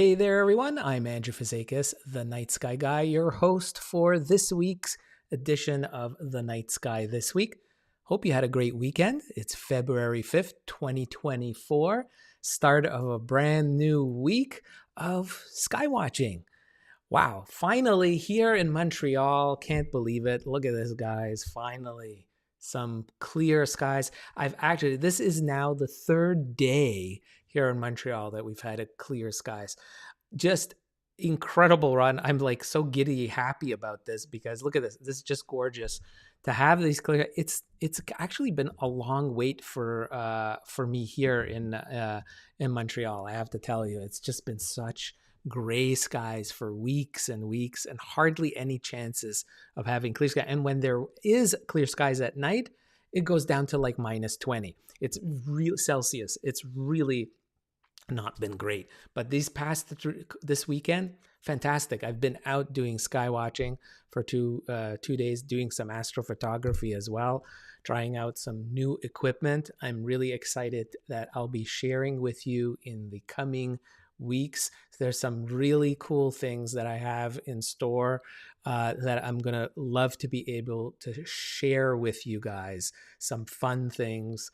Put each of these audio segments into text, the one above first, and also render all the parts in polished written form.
Hey there, everyone. I'm Andrew Fazekas, the Night Sky Guy, your host for this week's edition of The Night Sky This Week. Hope you had a great weekend. It's February 5th, 2024, start of a brand new week of sky watching. Wow, finally here in Montreal. Can't believe it. Look at this, guys. Finally, some clear skies. This is now the third day here in Montreal that we've had a clear skies. Just incredible run. I'm like so giddy happy about this because look at this. This is just gorgeous to have these clear. It's actually been a long wait for me here in Montreal. I have to tell you, it's just been such gray skies for weeks and weeks and hardly any chances of having clear sky. And when there is clear skies at night, it goes down to like minus 20. It's real Celsius. It's really not been great. But this weekend, fantastic. I've been out doing sky watching for two days, doing some astrophotography as well, trying out some new equipment. I'm really excited that I'll be sharing with you in the coming weeks. There's some really cool things that I have in store that I'm gonna love to be able to share with you guys. Some fun things,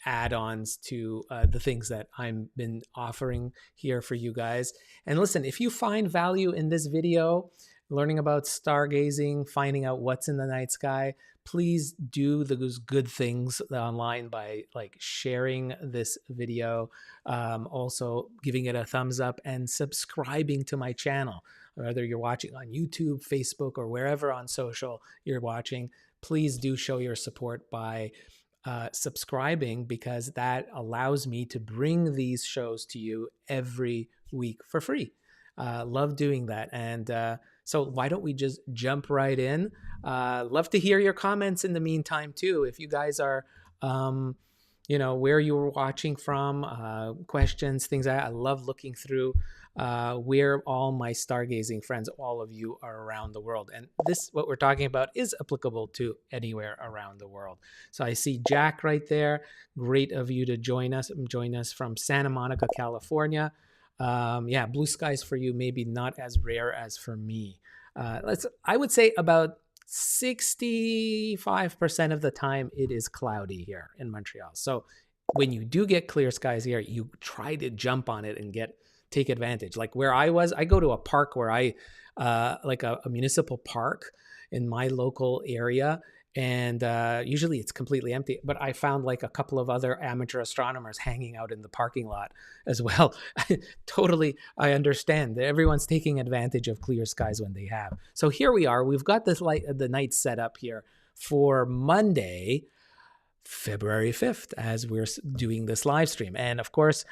add-ons to the things that I've been offering here for you guys. And listen, if you find value in this video, learning about stargazing, finding out what's in the night sky, please do those good things online by like sharing this video, also giving it a thumbs up and subscribing to my channel. Whether you're watching on YouTube, Facebook, or wherever on social you're watching, please do show your support by subscribing, because that allows me to bring these shows to you every week for free. Love doing that. And so why don't we just jump right in? Love to hear your comments in the meantime, too. If you guys are, where you were watching from, questions, things. I love looking through where all my stargazing friends, all of you, are around the world. And what we're talking about is applicable to anywhere around the world. So I see Jack right there. Great of you to join us from Santa Monica, California. Blue skies for you, maybe not as rare as for me. I would say about 65% of the time it is cloudy here in Montreal. So when you do get clear skies here, you try to jump on it and take advantage. Like where I go to a park where like a municipal park in my local area. And usually it's completely empty, but I found like a couple of other amateur astronomers hanging out in the parking lot as well. Totally, I understand. Everyone's taking advantage of clear skies when they have. So here we are. We've got the night set up here for Monday, February 5th, as we're doing this live stream. And of course,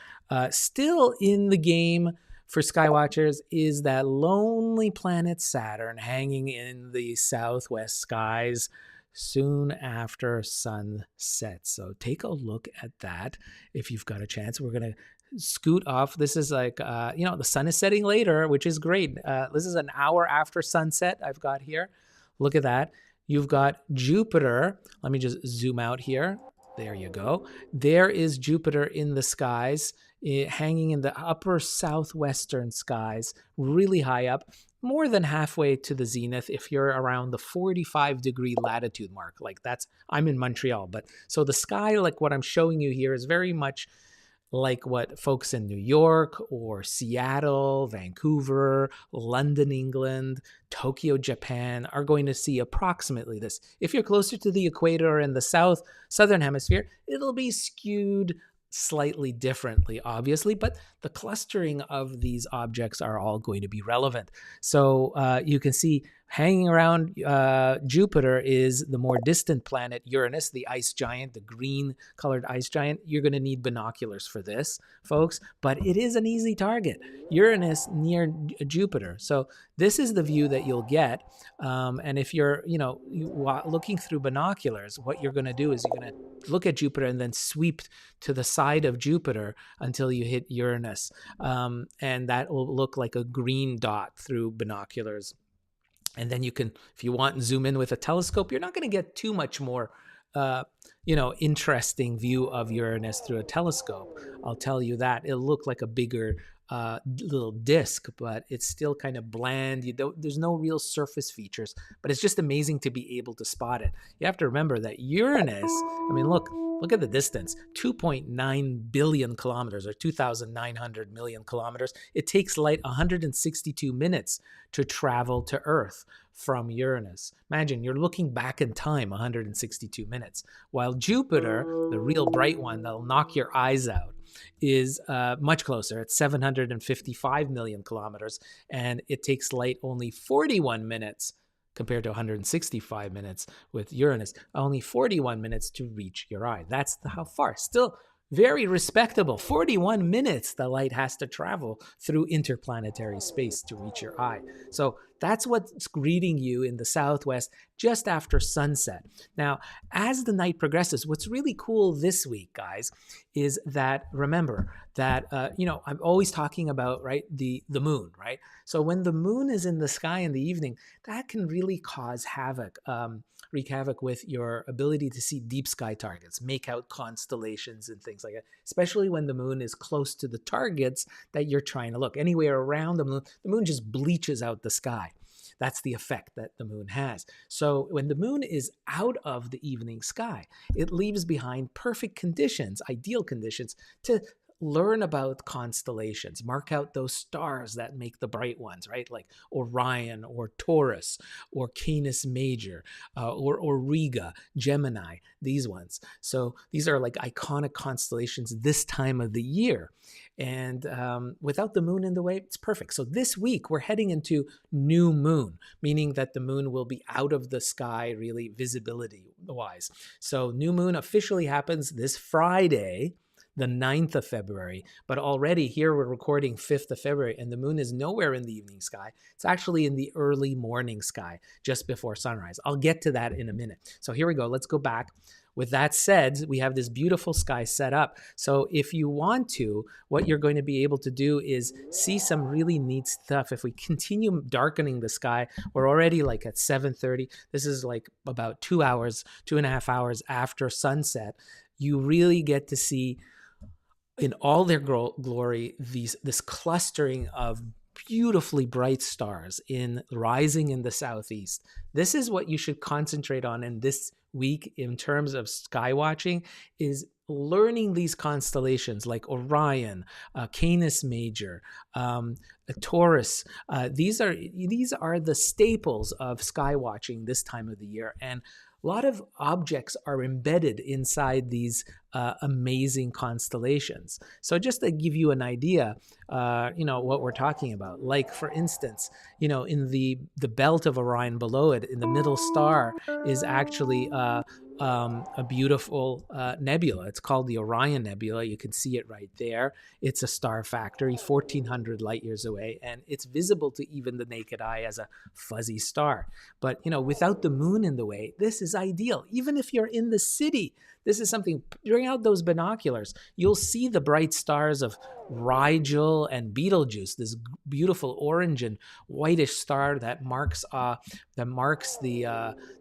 still in the game for skywatchers is that lonely planet Saturn hanging in the southwest skies soon after sunset. So take a look at that if you've got a chance. We're going to scoot off. This is like, the sun is setting later, which is great. This is an hour after sunset I've got here. Look at that. You've got Jupiter. Let me just zoom out here. There you go. There is Jupiter in the skies, hanging in the upper southwestern skies, really high up, more than halfway to the zenith if you're around the 45-degree latitude mark. I'm in Montreal, but so the sky, like what I'm showing you here, is very much like what folks in New York or Seattle, Vancouver, London, England, Tokyo, Japan are going to see approximately this. If you're closer to the equator in the southern hemisphere, it'll be skewed slightly differently, obviously, but the clustering of these objects are all going to be relevant. So you can see hanging around Jupiter is the more distant planet, Uranus, the ice giant, the green-colored ice giant. You're going to need binoculars for this, folks, but it is an easy target. Uranus near Jupiter. So this is the view that you'll get. And if you're, looking through binoculars, what you're going to do is you're going to look at Jupiter and then sweep to the side of Jupiter until you hit Uranus. And that will look like a green dot through binoculars. And then you can, if you want, zoom in with a telescope. You're not going to get too much more, interesting view of Uranus through a telescope. I'll tell you that. It'll look like a bigger little disc, but it's still kind of bland. There's no real surface features, but it's just amazing to be able to spot it. You have to remember that Uranus, I mean, look at the distance, 2.9 billion kilometers, or 2,900 million kilometers. It takes light 162 minutes to travel to Earth from Uranus. Imagine you're looking back in time 162 minutes, while Jupiter, the real bright one that'll knock your eyes out, is much closer. It's 755 million kilometers, and it takes light only 41 minutes compared to 165 minutes with Uranus. Only 41 minutes to reach your eye. That's how far. Still very respectable. 41 minutes the light has to travel through interplanetary space to reach your eye. So that's what's greeting you in the southwest just after sunset. Now, as the night progresses, what's really cool this week, guys, is that, remember that, I'm always talking about, right, the moon, right? So when the moon is in the sky in the evening, that can really cause havoc, wreak havoc with your ability to see deep sky targets, make out constellations and things like that, especially when the moon is close to the targets that you're trying to look. Anywhere around the moon just bleaches out the sky. That's the effect that the moon has. So when the moon is out of the evening sky, it leaves behind perfect conditions, ideal conditions to learn about constellations, mark out those stars that make the bright ones, right? Like Orion or Taurus or Canis Major or Riga, Gemini, these ones. So these are like iconic constellations this time of the year. And without the moon in the way, it's perfect. So this week we're heading into new moon, meaning that the moon will be out of the sky really visibility wise. So new moon officially happens this Friday, the 9th of February, but already here we're recording 5th of February and the moon is nowhere in the evening sky. It's actually in the early morning sky just before sunrise. I'll get to that in a minute. So here we go. Let's go back. With that said, we have this beautiful sky set up. So if you want to, what you're going to be able to do is see some really neat stuff. If we continue darkening the sky, we're already like at 7:30. This is like about 2.5 hours after sunset. You really get to see in all their glory this clustering of beautifully bright stars rising in the southeast. This is what you should concentrate on in this week in terms of sky watching, is learning these constellations like Orion, Canis Major, Taurus. These are the staples of sky watching this time of the year, and a lot of objects are embedded inside these amazing constellations. So just to give you an idea, what we're talking about. Like, for instance, in the belt of Orion below it, in the middle star, is actually a beautiful nebula. It's called the Orion Nebula. You can see it right there. It's a star factory, 1,400 light years away, and it's visible to even the naked eye as a fuzzy star. But, without the moon in the way, this is ideal. Even if you're in the city, this is something, bring out those binoculars. You'll see the bright stars of Rigel and Betelgeuse, this beautiful orange and whitish star that marks the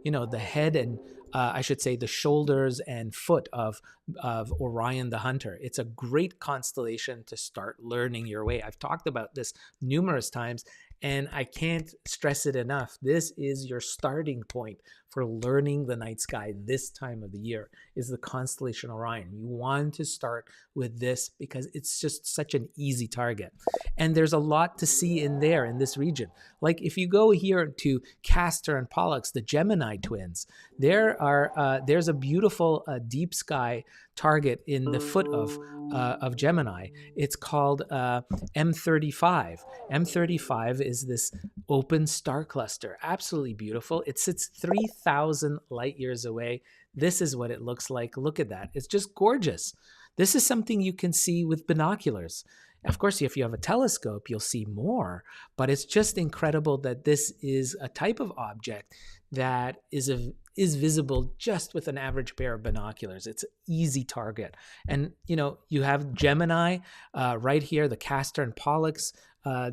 the head and I should say the shoulders and foot of Orion the Hunter. It's a great constellation to start learning your way. I've talked about this numerous times, and I can't stress it enough. This is your starting point for learning the night sky this time of the year, is the constellation Orion. You want to start with this because it's just such an easy target. And there's a lot to see in this region. Like if you go here to Castor and Pollux, the Gemini twins, there's a beautiful deep sky target in the foot of Gemini. It's called M35. M35 is this open star cluster, absolutely beautiful. It sits 3,000 light years away. This is what it looks like. Look at that. It's just gorgeous. This is something you can see with binoculars. Of course, if you have a telescope, you'll see more, but it's just incredible that this is a type of object that is visible just with an average pair of binoculars. It's an easy target. And, you have Gemini right here, the Castor and Pollux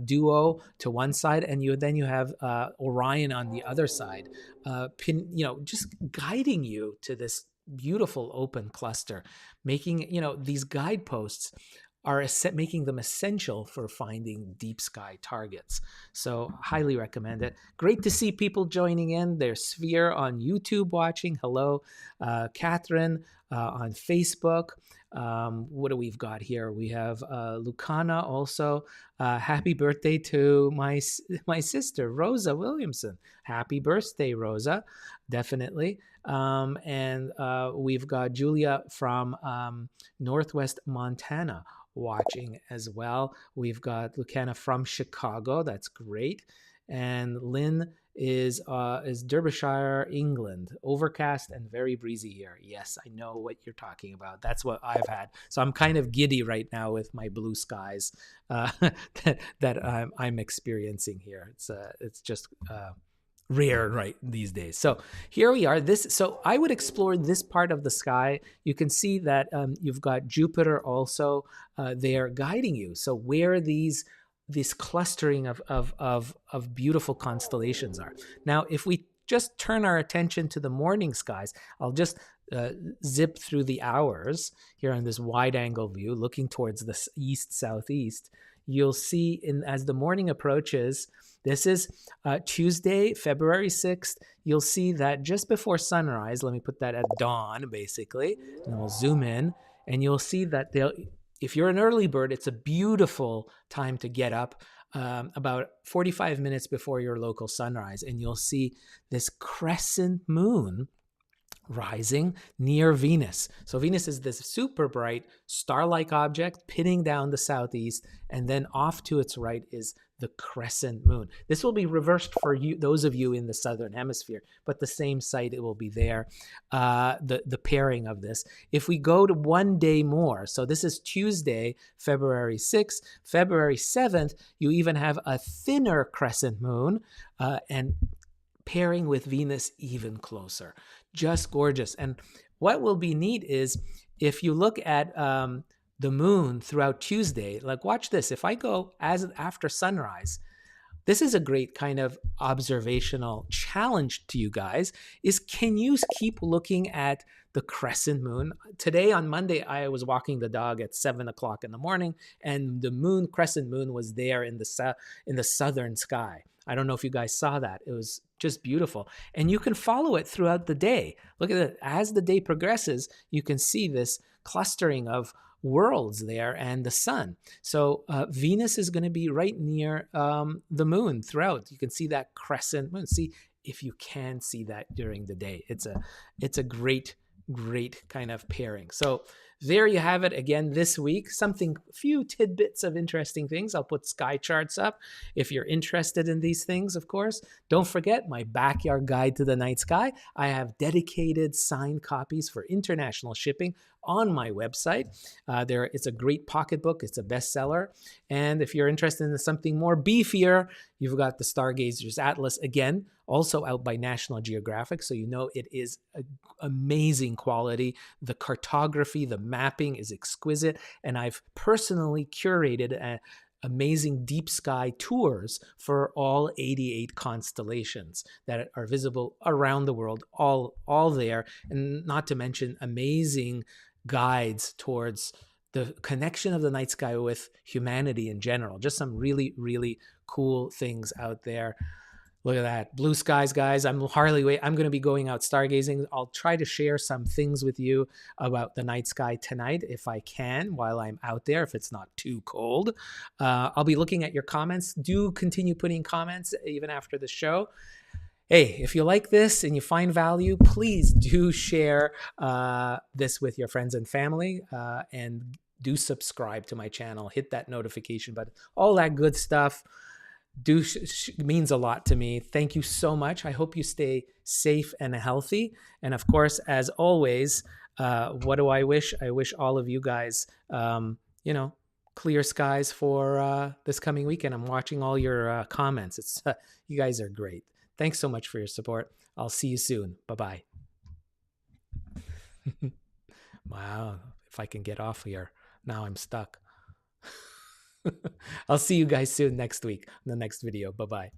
duo to one side, and then you have Orion on the other side, just guiding you to this beautiful open cluster, making, these guideposts are making them essential for finding deep sky targets. So highly recommend it. Great to see people joining in. There's Sphere on YouTube watching. Hello. Catherine on Facebook. What do we've got here? We have Lucana also. Happy birthday to my sister, Rosa Williamson. Happy birthday, Rosa. Definitely. And we've got Julia from Northwest Montana watching as well. We've got Lucana from Chicago. That's great. And Lynn is Derbyshire, England. Overcast and very breezy here. Yes, I know what you're talking about. That's what I've had. So I'm kind of giddy right now with my blue skies that I'm experiencing here. It's just rare right these days. So here we are. So I would explore this part of the sky. You can see that you've got Jupiter also there guiding you. So where this clustering of beautiful constellations are. Now, if we just turn our attention to the morning skies, I'll just zip through the hours here on this wide angle view, looking towards the east-southeast. You'll see as the morning approaches, this is Tuesday, February 6th. You'll see that just before sunrise, let me put that at dawn, basically, and we'll zoom in, and you'll see that if you're an early bird, it's a beautiful time to get up about 45 minutes before your local sunrise, and you'll see this crescent moon rising near Venus. So Venus is this super bright star-like object pinning down the southeast, and then off to its right is the crescent moon. This will be reversed for you, those of you in the southern hemisphere, but the same site, it will be there, the pairing of this. If we go to one day more, so this is Tuesday, February 6th, February 7th, you even have a thinner crescent moon, and pairing with Venus even closer. Just gorgeous. And what will be neat is if you look at the moon throughout Tuesday, like watch this. If I go after sunrise, this is a great kind of observational challenge to you guys, is can you keep looking at the crescent moon? Today on Monday, I was walking the dog at 7 o'clock in the morning, and the crescent moon was there in the southern sky. I don't know if you guys saw that. It was just beautiful. And you can follow it throughout the day. Look at it. As the day progresses, you can see this clustering of worlds there and the sun. So Venus is going to be right near the moon throughout. You can see that crescent moon. See if you can see that during the day. It's a great kind of pairing. So there you have it again this week. Few tidbits of interesting things. I'll put sky charts up if you're interested in these things, of course. Don't forget my backyard guide to the night sky. I have dedicated signed copies for international shipping on my website. It's a great pocketbook. It's a bestseller. And if you're interested in something more beefier, you've got the Stargazers Atlas, again, also out by National Geographic. So you know it is amazing quality. The cartography, the mapping is exquisite. And I've personally curated amazing deep sky tours for all 88 constellations that are visible around the world, all there. And not to mention amazing guides towards the connection of the night sky with humanity in general. Just some really, really cool things out there. Look at that. Blue skies, guys. I'm going to be going out stargazing. I'll try to share some things with you about the night sky tonight if I can while I'm out there, if it's not too cold. I'll be looking at your comments. Do continue putting comments even after the show. Hey, if you like this and you find value, please do share this with your friends and family, and do subscribe to my channel. Hit that notification button. All that good stuff means a lot to me. Thank you so much. I hope you stay safe and healthy. And of course, as always, what do I wish? I wish all of you guys, clear skies for this coming weekend. I'm watching all your comments. You guys are great. Thanks so much for your support. I'll see you soon. Bye-bye. Wow. If I can get off here. Now I'm stuck. I'll see you guys soon next week in the next video. Bye-bye.